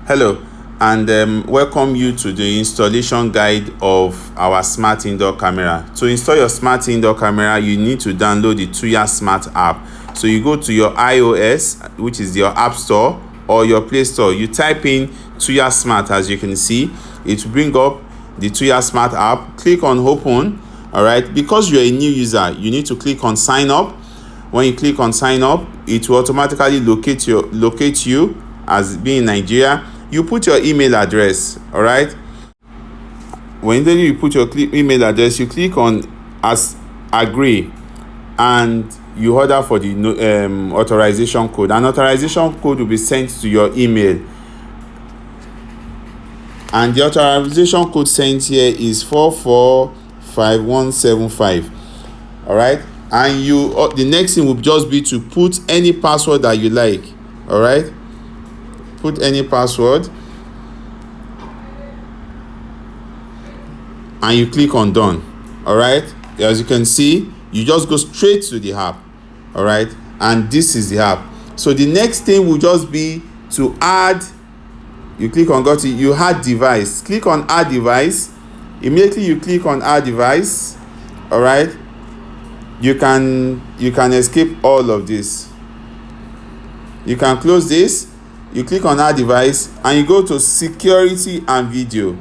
Hello, and welcome you to the installation guide of our smart indoor camera. To install your smart indoor camera, you need to download the Tuya smart app. So you go to your iOS, which is your app store, or your Play Store. You type in Tuya smart. As you can see, it will bring up the Tuya smart app. Click on open. All right, because you're a new user, you need to click on sign up. When you click on sign up, it will automatically locate you as being in Nigeria. You put your email address. All right, when you put your email address, you click on as agree, and you order for the authorization code. An authorization code will be sent to your email, and the authorization code sent here is 445175. all right, and the next thing will just be to put any password that you like. All right, put any password, and you click on done. All right, as you can see, you just go straight to the app. All right, and this is the app. So the next thing will just be to add. You click on you add device. Click on add device. Immediately you click on add device. All right, you can escape all of this. You can close this. You click on add device, and you go to security and video.